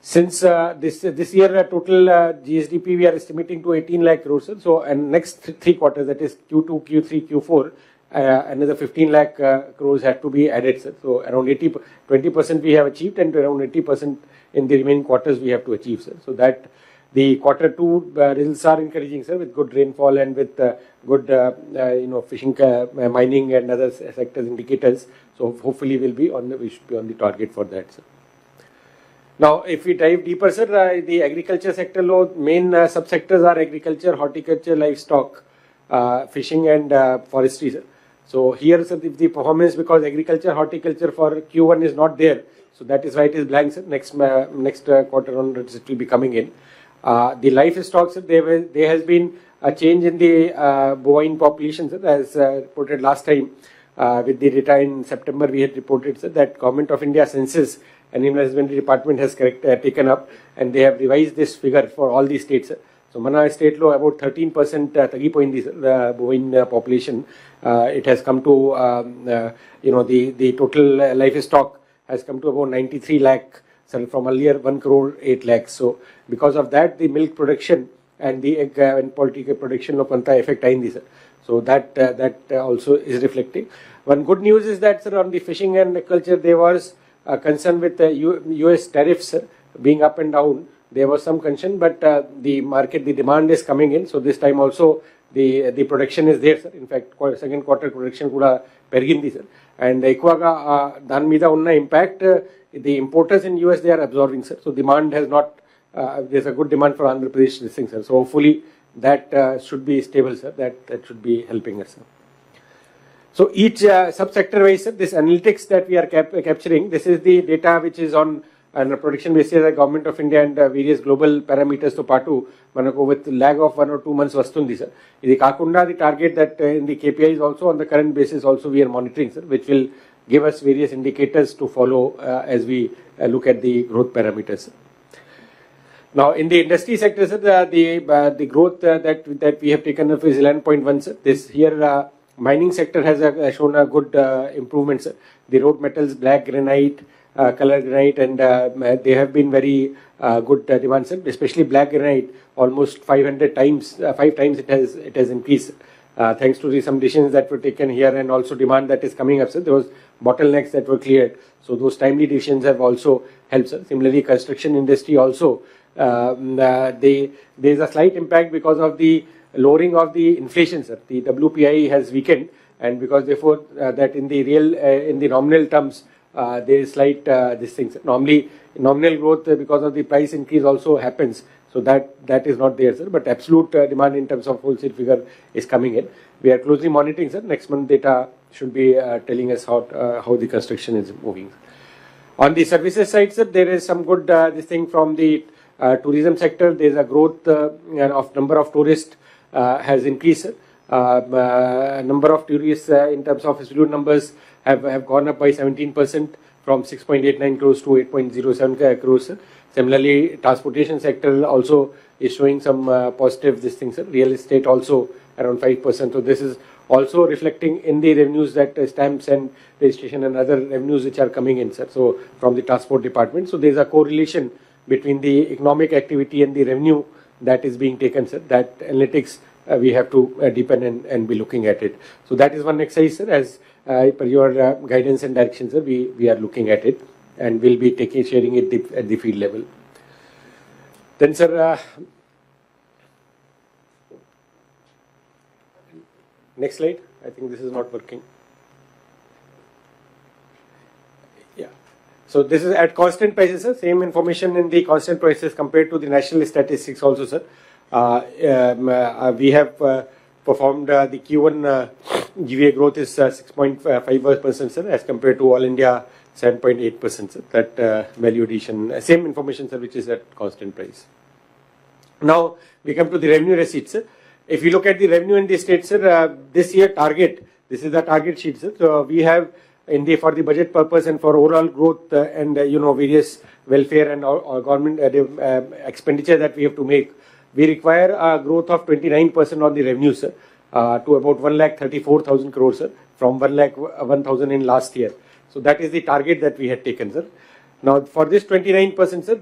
Since this year total GSDP we are estimating to 18 lakh crores, sir. So and next three quarters, that is Q2, Q3, Q4. Another 15 lakh crores have to be added, sir. So around 20% we have achieved, and around 80% in the remaining quarters we have to achieve, sir. So that the quarter 2 results are encouraging, sir, with good rainfall and with good fishing, mining and other sectors indicators. So hopefully we should be on the target for that, sir. Now, if we dive deeper, sir, the agriculture sector main subsectors are agriculture, horticulture, livestock, fishing and forestry, sir. So here, sir, the performance, because agriculture, horticulture for Q1 is not there, so that is why it is blank, sir. Next quarter onwards it will be coming in. The livestock, sir, there has been a change in the bovine population, sir, as reported last time. With the data in September, we had reported, sir, that Government of India Census and Animal Husbandry Department has taken up, and they have revised this figure for all the states, sir. So Mana state law about 13% tagipoindi, the bovine population. It has come to the total livestock has come to about 93 lakh, sir, from earlier 1 crore 8 lakhs. So because of that, the milk production and the egg and poultry production of Panta effect aindi, sir. So that also is reflecting. One good news is that, sir, on the fishing and culture, there was a concern with the US tariffs, sir, being up and down. There was some concern, but the demand is coming in. So this time also the production is there, sir. In fact, second quarter production kuda perigindi, sir. And Ekwaga dan mida unna impact, the importers in US, they are absorbing, sir. So demand has not, there's a good demand for Andhra Pradesh this thing, sir. So hopefully that should be stable, sir. That should be helping us, sir. So each subsector wise, sir, this analytics that we are capturing, this is the data which is on a production basis of the Government of India and various global parameters to patu manaku with lag of 1 or 2 months vastundi, sir. Idi kakunda the target that in the KPIs also on the current basis also we are monitoring, sir, which will give us various indicators to follow as we look at the growth parameters, sir. Now in the industry sector, sir, the growth that we have taken up is 11.1, sir. This here mining sector has shown a good improvement, sir. The road metals, black granite, color granite, and they have been very good demand, sir. Especially black granite, almost 5 times it has increased, thanks to some decisions that were taken here and also demand that is coming up, sir. There was bottlenecks that were cleared, so those timely decisions have also helped, sir. Similarly, construction industry also, there is a slight impact because of the lowering of the inflation, sir. The WPI has weakened, and because therefore that in the nominal terms, there is slight this thing, sir. Normally nominal growth because of the price increase also happens, So that is not there, sir. But absolute demand in terms of wholesale figure is coming in. We are closely monitoring, sir. Next month data should be telling us how the construction is moving. On the services side, sir, there is some good this thing from the tourism sector. There is a growth of number of tourists has increased, sir. Number of tourists in terms of absolute numbers have gone up by 17% from 6.89 crores to 8.07 crores, sir. Similarly, transportation sector also is showing some positive this thing, sir. Real estate also around 5%. So this is also reflecting in the revenues that stamps and registration and other revenues which are coming in, sir. So from the transport department. So there is a correlation between the economic activity and the revenue that is being taken, sir. That analytics we have to deepen and be looking at it. So that is one exercise, sir. As per your guidance and direction, sir, we are looking at it and will be sharing it at the field level. Then, sir, next slide. I think this is not working. Yeah. So this is at constant prices, sir. Same information in the constant prices compared to the national statistics also, sir. We have performed the Q1 GVA growth is 6.5%, sir, as compared to all India 7.8%, sir. That value addition, same information, sir, which is at constant price. Now we come to the revenue receipts, sir. If you look at the revenue in the state, sir, this year target, this is the target sheet, sir. So we have for the budget purpose and for overall growth and various welfare and government expenditure that we have to make, we require a growth of 29% on the revenue, sir, to about 1,34,000 crores, sir, from 1,01,000 in last year. So that is the target that we had taken, sir. Now for this 29%, sir,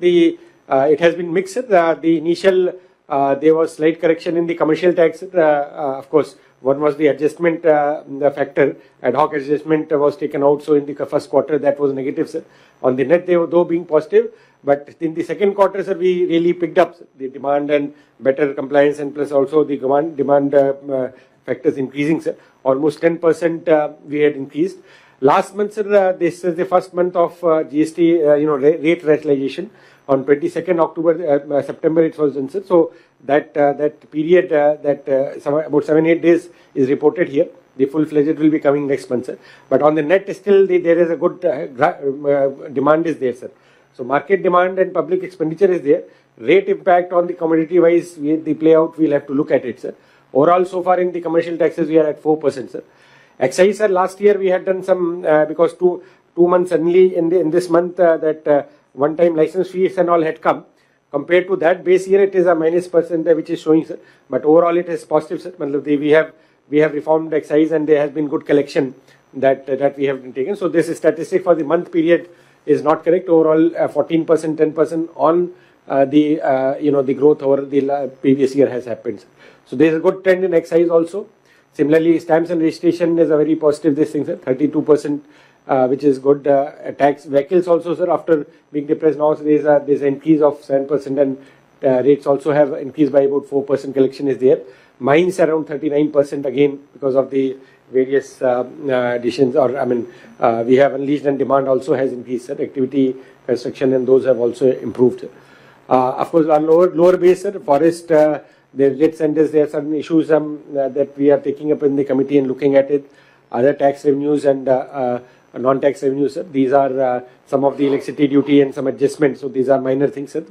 it has been mixed, sir. The initial there was slight correction in the commercial tax. Of course, one was the adjustment the factor, ad hoc adjustment was taken out. So in the first quarter that was negative, sir. On the net they were though being positive, but in the second quarter, sir, we really picked up the demand and better compliance, and plus also the demand factors increasing, sir. Almost 10% we had increased. Last month, sir, this is the first month of GST rate rationalization. On 22nd September it was done, sir. So that period about 7-8 days is reported here. The full-fledged will be coming next month, sir. But on the net still there is a good demand is there, sir. So market demand and public expenditure is there. Rate impact on the commodity wise, the play out we'll have to look at it, sir. Overall, so far in the commercial taxes we are at 4%, sir. Excise, sir, last year we had done some because two months only in this month that one-time license fees and all had come. Compared to that base year, it is a -% which is showing, sir. But overall, it is positive, sir. We have reformed excise and there has been good collection that we have taken. So this statistic for the month period is not correct. Overall, 14%, 10% on the growth over the previous year has happened, sir. So there is a good trend in excise also. Similarly, stamps and registration is a very positive this thing, sir. 32%. Which is good. Tax vehicles also, sir, after being depressed now, so there's an increase of 7% and rates also have increased by about 4%. Collection is there. Mines around 39% again because of the various additions, or we have unleashed and demand also has increased, sir. Activity, construction and those have also improved, sir. Of course, on lower base, sir, forest, the rates and there are certain issues that we are taking up in the committee and looking at it. Other tax revenues and non-tax revenues, sir. These are some of the electricity duty and some adjustments. So these are minor things, sir,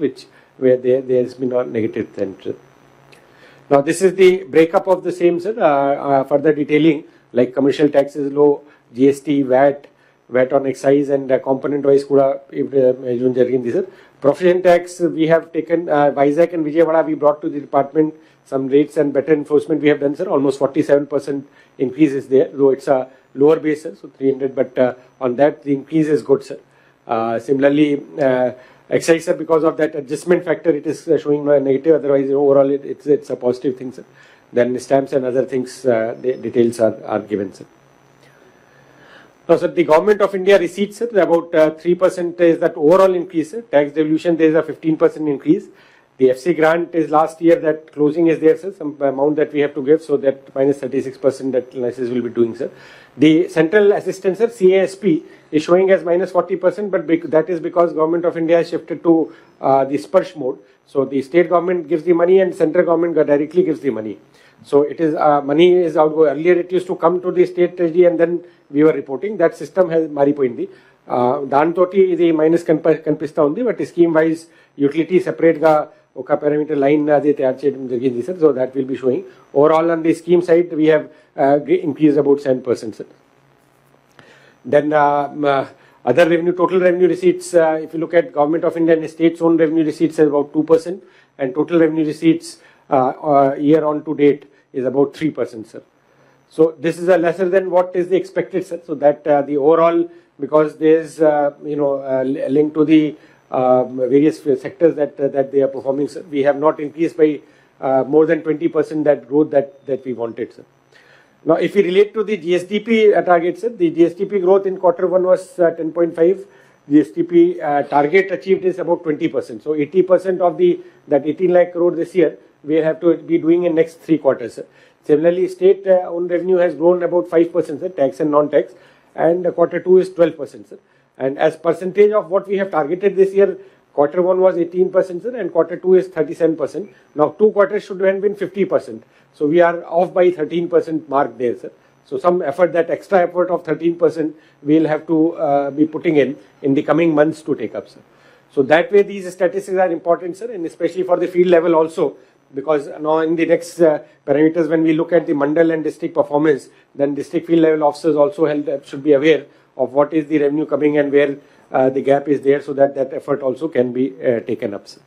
where there has been a negative trend, sir. Now this is the breakup of the same, sir. Further detailing, like commercial tax is low, GST, VAT on excise and component wise kuda jarigindi, sir. Profession tax we have taken Vizag and Vijayawada we brought to the department some rates and better enforcement we have done, sir. Almost 47% increase is there, though it's a lower base, sir, so 300, but on that the increase is good, sir. Similarly, excise, sir, because of that adjustment factor, it is showing negative. Otherwise, overall, it's a positive thing, sir. Then stamps and other things, the details are given, sir. Now, sir, the government of India receipts, sir, about 3% is that overall increase, sir. Tax devolution, there is a 15% increase. The FC grant is last year, that closing is there, sir, some amount that we have to give, so that minus 36% that license will be doing, sir. The central assistance, sir, CASP, is showing as minus 40%, but that is because Government of India has shifted to the sparsh mode. So the state government gives the money and central government directly gives the money. So it is money is outgoing. Earlier it used to come to the state treasury and then we were reporting. That system has maripoindi. దాంతోటి ఇది minus కనిపిస్తూ ఉంది, but scheme wise utility సెపరేట్గా ఒక parameter line అది తయారు చేయడం జరిగింది sir. So that will be sowing overall on the scheme side we have increase about 7% sir. Then other revenue, total revenue receipts, if you look at Government of India and states own revenue receipts is about 2%, and total revenue receipts year on to date is about 3%, sir. So this is a lesser than what is the expected, sir. So that the overall, because there is link to the various sectors that they are performing, sir, we have not increased by more than 20% that growth that we wanted, sir. Now, if we relate to the GSDP target, sir, the GSDP growth in Q1 was 10.5. GSDP target achieved is about 20%. So 80% of that 18 lakh crore this year, we have to be doing in next 3 quarters, sir. Similarly, state owned revenue has grown about 5%, sir, tax and non-tax, and Q2 is 12%, sir. And as percentage of what we have targeted this year, Q1 was 18%, sir, and Q2 is 37%. Now 2 quarters should have been 50%. So we are off by 13% mark there, sir. So some effort, that extra effort of 13%, we'll have to be putting in the coming months to take up, sir. So that way these statistics are important, sir, and especially for the field level also, because now in the next parameters, when we look at the mandal and district performance, then district field level officers also should be aware of what is the revenue coming and where the gap is there, so that effort also can be taken up, sir.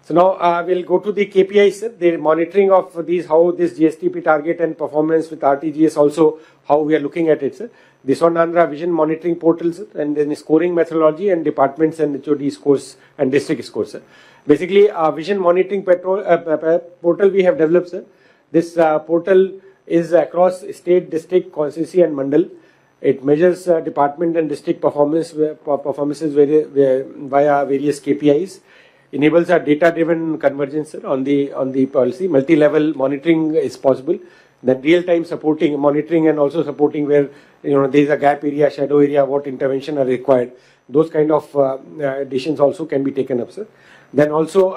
So now we'll go to the KPIs, sir. The monitoring of these, how this GSDP target and performance with RTGS also, how we are looking at it, sir. This one Andhra Vision Monitoring Portal, sir, and then scoring methodology and departments and HOD scores and district scores, sir. Basically, Vision Monitoring Portal we have developed, sir. This portal is across state, district, constituency and mandal. It measures department and district performances via various KPIs. Enables a data-driven convergence, sir, on the policy. Multi-level monitoring is possible. Then real-time monitoring and also supporting where there is a gap area, shadow area, what intervention are required. Those kind of decisions also can be taken up, sir. Then also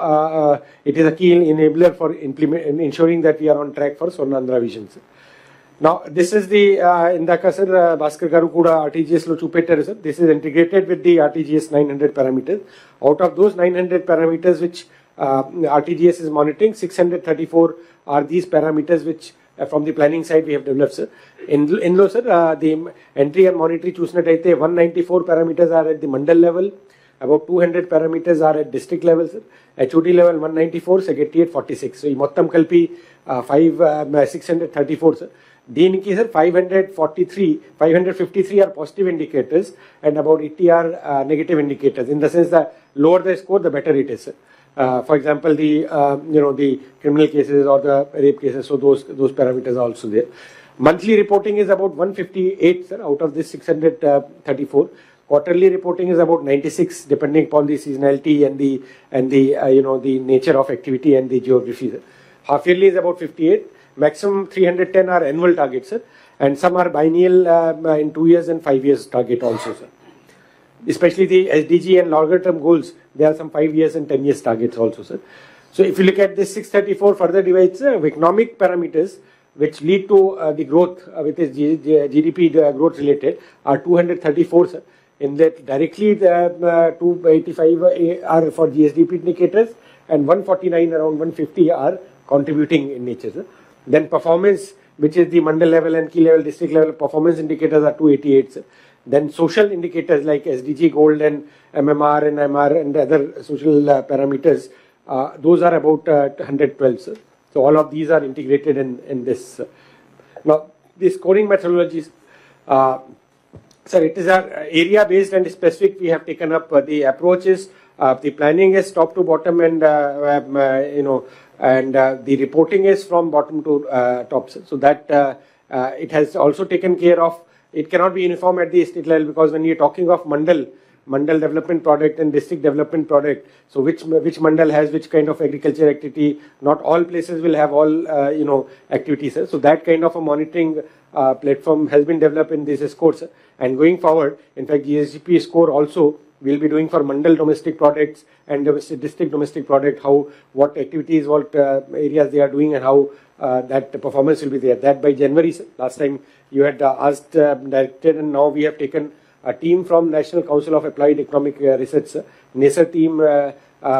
it is a key enabler for ensuring that we are on track for Swarnandhra Vision, sir. Now this is the indaka, sir, Bhaskar garu kuda RTGS lo chupettaru, sir. This is integrated with the RTGS 900 parameters. Out of those 900 parameters which RTGS is monitoring, 634 are these parameters which from the planning side we have developed, sir. In lo, sir, the entry and monitoring chusinattaithe 194 parameters are at the mandal level, about 200 parameters are at district level, sir. HOD level 194, secretariat 46. So ఈ మొత్తం కలిపి 634, sir. దీనికి, sir, 553 are positive indicators and about 80 are negative indicators. In the sense that lower the score, the better it is, sir. For example, the criminal cases or the rape cases, so those parameters are also there. Monthly reporting is about 158, sir, out of this 634. Quarterly reporting is about 96, depending upon the seasonality and the nature of activity and the geography, sir. Half yearly is about 58. Maximum 310 are annual targets, sir, and some are biennial in 2 years and 5 years target also, sir. Especially the SDG and longer term goals, there are some 5 years and 10 years targets also, sir. So if you look at this 634 further divides, economic parameters which lead to the growth with this GDP growth related are 234, sir. In that directly 285 are for GSDP indicators and 149 around 150 are contributing in nature, sir. Then performance, which is the mandal level and key level, district level performance indicators are 288, sir. Then social indicators like SDG Gold and MMR and MR and other social parameters, those are about 112, sir. So all of these are integrated in this. Now, the scoring methodologies, sir, it is area based and specific. We have taken up the approaches. The planning is top to bottom and and the reporting is from bottom to top, sir. So that it has also taken care of. It cannot be uniform at the state level because when you're talking of mandal, mandal development product and district development product. So which mandal has which kind of agriculture activity? Not all places will have all activities, sir. So that kind of a monitoring platform has been developed in this score, sir. And going forward, in fact, GSDP score also we'll be doing for mandal domestic products and district domestic product, what activities, what areas they are doing, and how that performance will be there. That by January, sir. Last time you had asked directed, and now we have taken a team from National Council of Applied Economic Research, NASER team,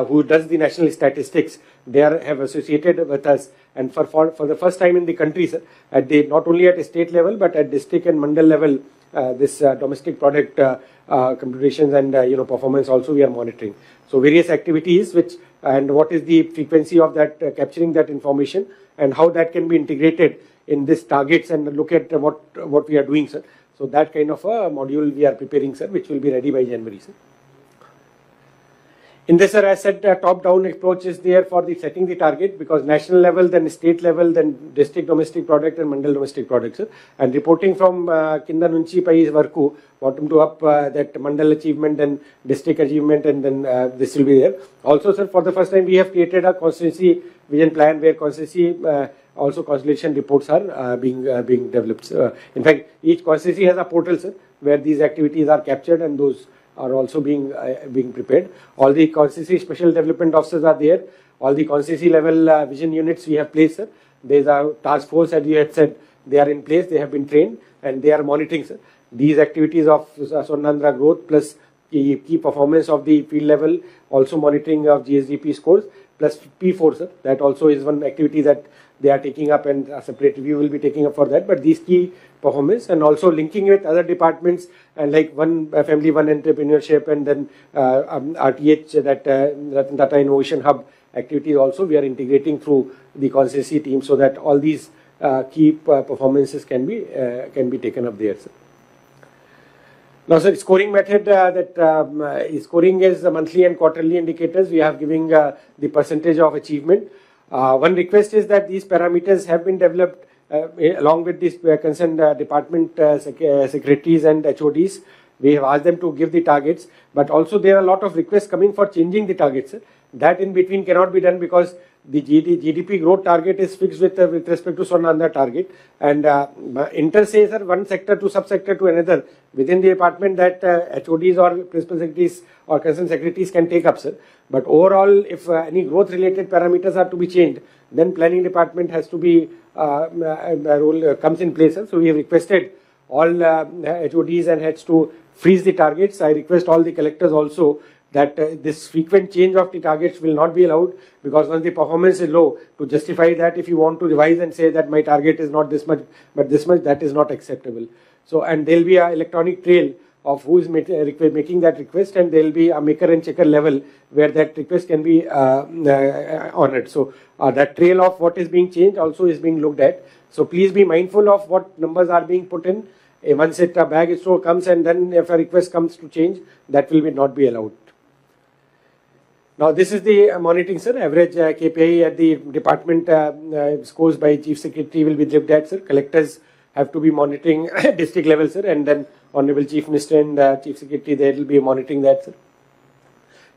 who does the national statistics. They have associated with us, and for the first time in the country, sir, not only at a state level but at district and mandal level, this domestic product computations and performance also we are monitoring. So various activities and what is the frequency of that capturing that information, and how that can be integrated in this targets, and look at what we are doing, sir. So that kind of a module we are preparing, sir, which will be ready by January, sir. In this, sir, as said, top-down approach is there for the setting the target, because national level, then state level, then district domestic product and mandal domestic product, sir. And reporting from kinda nunchi pai varku, bottom to up, that mandal achievement and district achievement, and then this will be there. Also, sir, for the first time we have created a constituency vision plan where constituency also constellation reports are being developed. In fact, each constituency has a portal, sir, where these activities are captured, and those are also being prepared. All the constituency special development officers are there. All the constituency level vision units we have placed, sir. There's a task force, as you had said, they are in place, they have been trained, and they are monitoring, sir, these activities of Swarnandhra growth, plus key performance of the field level, also monitoring of GSDP scores, plus P4, sir. That also is one activity that they are taking up, and a separate review will be taking up for that. But these key performance, and also linking with other departments, and like one family, one entrepreneurship, and then RTH, that Data Innovation Hub activities also we are integrating through the constituency team, so that all these key performances can be taken up there, sir. Now, sir, scoring method, scoring is monthly and quarterly indicators. We are giving the percentage of achievement. One request is that these parameters have been developed along with these concerned department secretaries and HODs. We have asked them to give the targets, but also there are a lot of requests coming for changing the targets. That in between cannot be done, because the GDP growth target is fixed with respect to Swarnandhra target, and intersays are one sector to subsector to another within the department that HODs or principal secretaries or concerned secretaries can take up, sir. But overall, if any growth related parameters are to be changed, then planning department has to be role comes in place, sir. So we have requested all HODs and heads to freeze the targets. I request all the collectors also that this frequent change of the targets will not be allowed, because once the performance is low, to justify that if you want to revise and say that my target is not this much but this much, that is not acceptable. So, and there will be an electronic trail of who is making that request, and there will be a maker and checker level where that request can be honored. So that trail of what is being changed also is being looked at. So please be mindful of what numbers are being put in. Once a bag store comes, and then if a request comes to change, that will not be allowed. Now, this is the monitoring, sir. Average KPI at the department scores by Chief Secretary will be looked at, sir. Collectors have to be monitoring district level, sir, and then Honorable Chief Minister and Chief Secretary, they will be monitoring that, sir.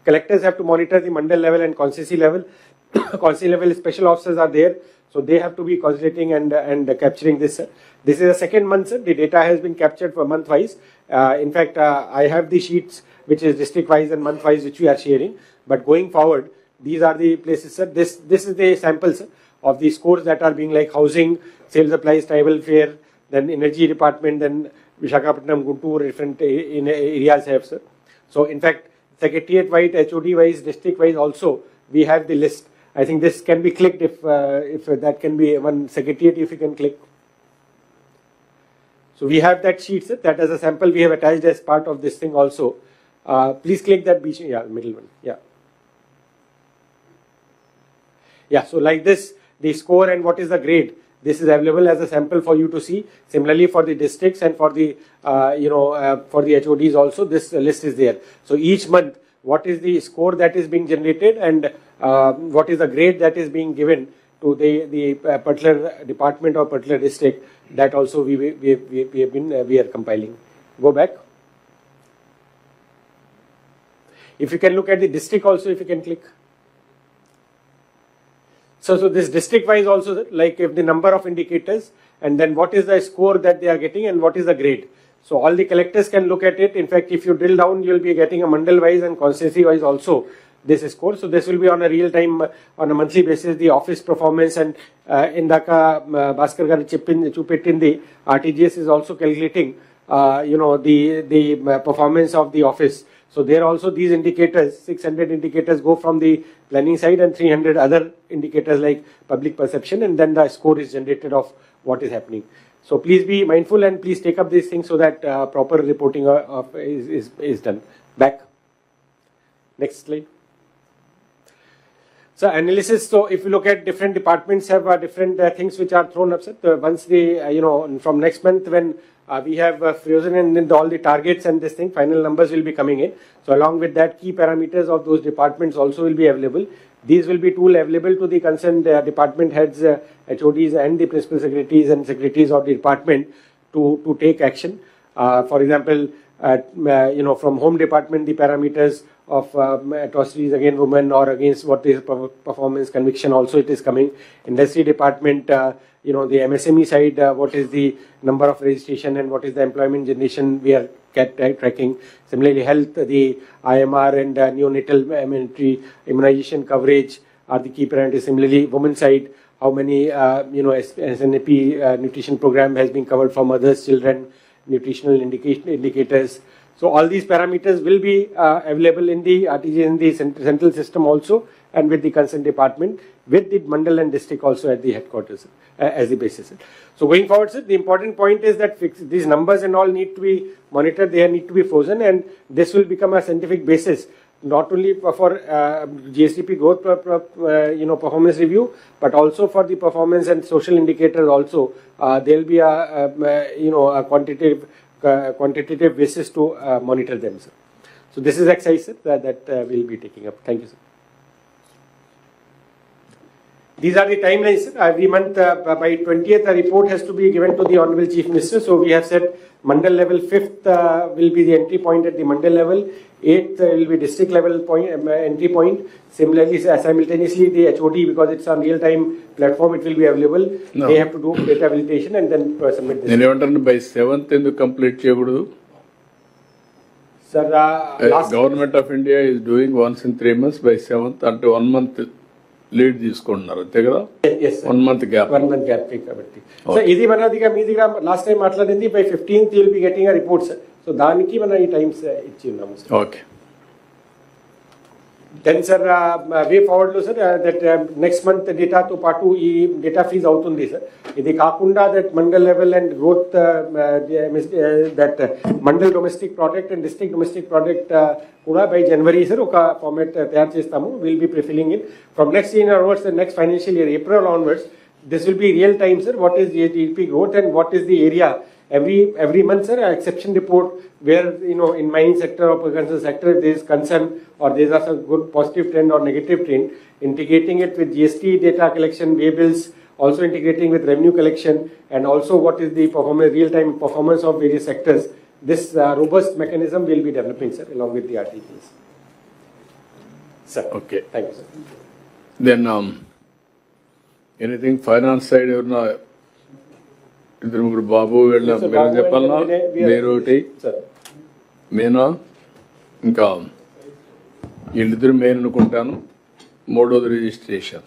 Collectors have to monitor the mandal level and constituency level. Constituency level special officers are there, so they have to be concentrating and capturing this, sir. This is the second month, sir. The data has been captured for month-wise. In fact, I have the sheets which is district-wise and month-wise which we are sharing. But going forward, these are the places, sir. This is the samples, sir, of the scores that are being like housing, sales supplies, tribal fare, then energy department, then Visakhapatnam, Guntur, different areas have, sir. So in fact, secretariat-wise, HOD-wise, district-wise also, we have the list. I think this can be clicked if that can be one secretariat, if you can click. So we have that sheet, sir. That as a sample we have attached as part of this thing also. Please click that middle one. Yeah. Yeah, so like this, the score and what is the grade, this is available as a sample for you to see. Similarly, for the districts and for the, for the HODs also, this list is there. So each month, what is the score that is being generated, and what is the grade that is being given to the particular department or particular district, that also we are compiling. Go back. If you can look at the district also, if you can click. So this district wise also, like if the number of indicators and then what is the score that they are getting and what is the grade. So all the collectors can look at it. In fact, if you drill down, you will be getting a mandal wise and constituency wise also this score. So this will be on a real time, on a monthly basis, the office performance, and indaka Bhaskar garu chupetindi RTGS is also calculating, the performance of the office. So there also these indicators, 600 indicators go from the planning side and 300 other indicators like public perception, and then the score is generated of what is happening. So please be mindful and please take up these things so that proper reporting is done. Back. Next slide. So analysis. So if you look at different departments have different things which are thrown up. Once the from next month when we have frozen and all the targets and this thing, final numbers will be coming in. So along with that, key parameters of those departments also will be available. These will be tool available to the concerned department heads, HODs and the principal secretaries and secretaries of the department to take action. For example, from home department, the parameters of atrocities against women or against what is performance conviction also it is coming. Industry department, the MSME side, what is the number of registration and what is the employment generation we are tracking. Similarly, health, the IMR and neonatal immunization coverage are the key parameters. Similarly, women side, how many SNAP nutrition program has been covered for mothers, children, nutritional indicators. So all these parameters will be available in the RTG in the central system also, and with the concerned department, with the mandal and district also at the headquarters as the basis. So going forward, sir, the important point is that these numbers and all need to be monitored, they need to be frozen, and this will become a scientific basis not only for GSDP growth performance review, but also for the performance and social indicators also. There will be a quantitative basis to monitor them, sir. So this is exercise, sir, that we'll be taking up. Thank you, sir. These are the timelines, sir. Every month by 20th, a report has to be given to the Honorable Chief Minister. So we have said mandal level 5th will be the entry point at the mandal level. 8th will be district level entry point. Similarly, simultaneously the HOD, because it's a real-time platform, it will be available. No. They have to do data validation and then submit this. By 7th in the complete cheyagudadu. Sir, Government of India is doing once in 3 months. By 7th until 1 month lead తీసుకుంటున్నారు అంతే కదా? Yes, sir. 1 month gap. 1 month gap కాబట్టి. So ఇది మనదిగా మీ దగ్గర last time మాట్లాడింది by 15th you will be getting a report, sir. So దానికి మనం ఈ టైమ్స్ ఇచ్చి ఉన్నాము, sir. Okay. Then, sir, way forward lo, sir, that next month data to paatu ee data freeze avutundi, sir. Idi kaakunda that mandal level and growth that mandal domestic product and district domestic product kuda by January, sir, oka format tayar chestamu. We'll be pre-filling it from next year onwards, the next financial year April onwards. This will be real time, sir. What is GDP growth and what is the area? Every month, sir, exception report where, in mining sector or agricultural sector, if there is concern or there is a good positive trend or negative trend, integrating it with GST data collection, way bills, also integrating with revenue collection, and also what is the performance, real-time performance of various sectors. This robust mechanism will be developing, sir, along with the RTGs. Sir. Okay. Thank you, sir. Then, anything finance side or not? ఇద్దరు ముగ్గురు బాబు వెళ్ళిన మీరు చెప్పాలన్నా మీరు ఒకటి మేనా ఇంకా వీళ్ళిద్దరు main అనుకుంటాను. 3వది రిజిస్ట్రేషన్.